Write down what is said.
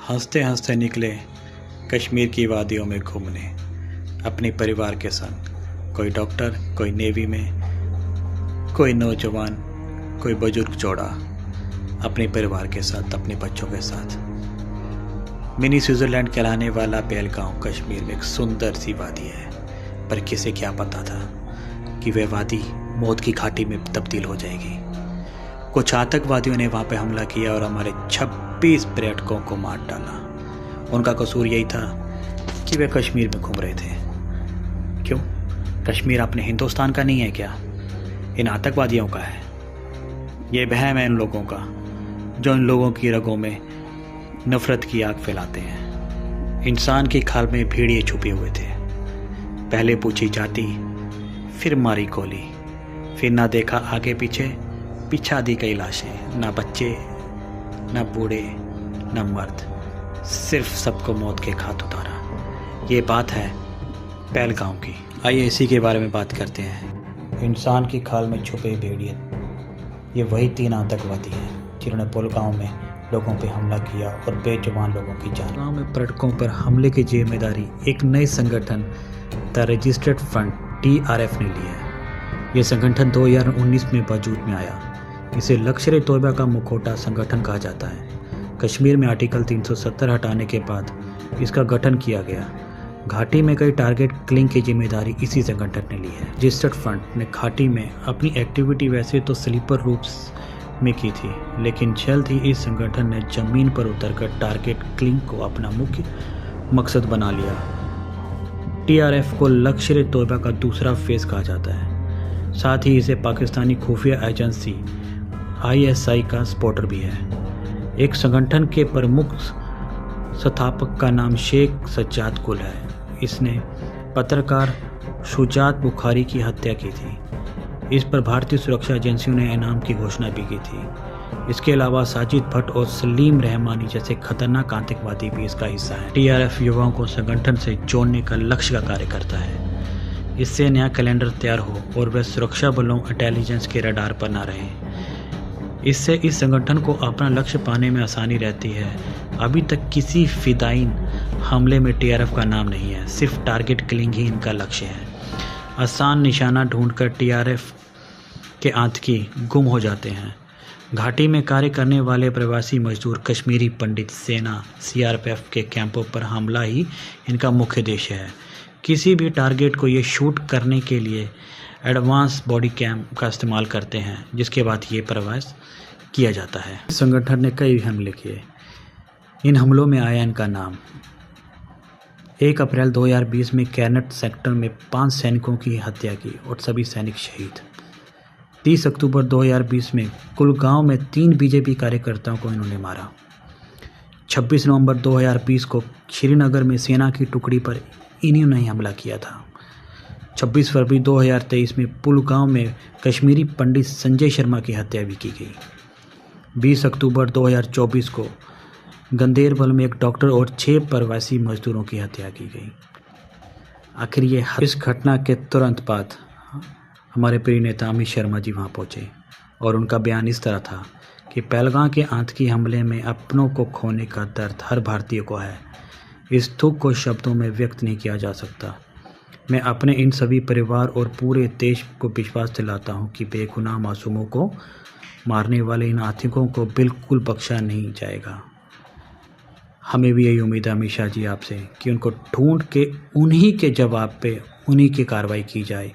हंसते हंसते निकले कश्मीर की वादियों में घूमने अपने परिवार के संग। कोई डॉक्टर, कोई नेवी में, कोई नौजवान, कोई बुजुर्ग जोड़ा अपने परिवार के साथ, अपने बच्चों के साथ। मिनी स्विट्जरलैंड कहलाने वाला पहलगांव कश्मीर में एक सुंदर सी वादी है, पर किसे क्या पता था कि वह वादी मौत की घाटी में तब्दील हो जाएगी। कुछ आतंकवादियों ने वहां पर हमला किया और हमारे 26 पर्यटकों को मार डाला। उनका कसूर यही था कि वे कश्मीर में घूम रहे थे। क्यों? कश्मीर अपने हिंदुस्तान का नहीं है क्या? इन आतंकवादियों का है। ये वहम है इन लोगों का जो इन लोगों की रगों में नफरत की आग फैलाते हैं। इंसान की खाल में भेड़िए छुपे हुए थे। पहले पूछी जाती, फिर मारी गोली, फिर ना देखा आगे पीछे, पिछा दी कई लाशें। ना बच्चे, ना बूढ़े, ना मर्द, सिर्फ सबको मौत के घाट उतारा। ये बात है पहलगांव की। आइए इसी के बारे में बात करते हैं। इंसान की खाल में छुपे भेड़िए, ये वही 3 आतंकवादी हैं जिन्होंने पहलगांव में लोगों पर हमला किया और बेजुबान लोगों की जान। गांव में पर्यटकों पर हमले की जिम्मेदारी एक नए संगठन द रजिस्टर्ड फ्रंट TRF ने ली है। ये संगठन 2019 में वजूद में आया। इसे लश्कर-ए-तोयबा का मुखौटा संगठन कहा जाता है। कश्मीर में आर्टिकल 370 हटाने के बाद इसका गठन किया गया। घाटी में कई टारगेट किलिंग की जिम्मेदारी इसी संगठन ने ली है। रजिस्टर्ड फ्रंट ने घाटी में अपनी एक्टिविटी वैसे तो स्लीपर रूप में की थी, लेकिन जल्द ही इस संगठन ने जमीन पर उतरकर टारगेट किलिंग को अपना मुख्य मकसद बना लिया। TRF को लश्कर-ए-तोयबा का दूसरा फेज कहा जाता है। साथ ही इसे पाकिस्तानी खुफिया एजेंसी ISI का सपोर्टर भी है। एक संगठन के प्रमुख संस्थापक का नाम शेख सज्जाद कुल है। इसने पत्रकार शुजात बुखारी की हत्या की थी। इस पर भारतीय सुरक्षा एजेंसियों ने इनाम की घोषणा भी की थी। इसके अलावा साजिद भट्ट और सलीम रहमानी जैसे खतरनाक आतंकवादी भी इसका हिस्सा है। TRF युवाओं को संगठन से जोड़ने का लक्ष्य का कार्य करता है। इससे नया कैलेंडर तैयार हो और वह सुरक्षा बलों, इंटेलिजेंस के रडार पर न रहे। इससे इस संगठन को अपना लक्ष्य पाने में आसानी रहती है। अभी तक किसी फिदायीन हमले में TRF का नाम नहीं है, सिर्फ टारगेट किलिंग ही इनका लक्ष्य है। आसान निशाना ढूंढकर TRF के आतंकी गुम हो जाते हैं। घाटी में कार्य करने वाले प्रवासी मजदूर, कश्मीरी पंडित, सेना, CRPF के कैंपों पर हमला ही इनका मुख्य उद्देश्य है। किसी भी टारगेट को ये शूट करने के लिए एडवांस बॉडी कैम का इस्तेमाल करते हैं, जिसके बाद ये प्रवास किया जाता है। इस संगठन ने कई हमले किए। इन हमलों में आया इनका नाम। 1 अप्रैल 2020 में कैरनट सेक्टर में 5 सैनिकों की हत्या की और सभी सैनिक शहीद। 30 अक्टूबर 2020 में कुलगांव में 3 BJP कार्यकर्ताओं को इन्होंने मारा। 26 नवंबर 2020 को श्रीनगर में सेना की टुकड़ी पर इन्होंने हमला किया था। 26 फरवरी 2023 में पुलगांव में कश्मीरी पंडित संजय शर्मा की हत्या भी की गई। 20 अक्टूबर 2024 को गंदेरबल में एक डॉक्टर और 6 प्रवासी मजदूरों की हत्या की गई। आखिर इस घटना के तुरंत बाद हमारे प्रिय नेता अमित शर्मा जी वहां पहुंचे और उनका बयान इस तरह था कि पहलगाम के आतंकी हमले में अपनों को खोने का दर्द हर भारतीय को है। इस दुख को शब्दों में व्यक्त नहीं किया जा सकता। मैं अपने इन सभी परिवार और पूरे देश को विश्वास दिलाता हूं कि बेगुनाह मासूमों को मारने वाले इन आतंकियों को बिल्कुल बख्शा नहीं जाएगा। हमें भी यही उम्मीद है अमित शाह जी आपसे कि उनको ढूंढ के उन्हीं के जवाब पे उन्हीं की कार्रवाई की जाए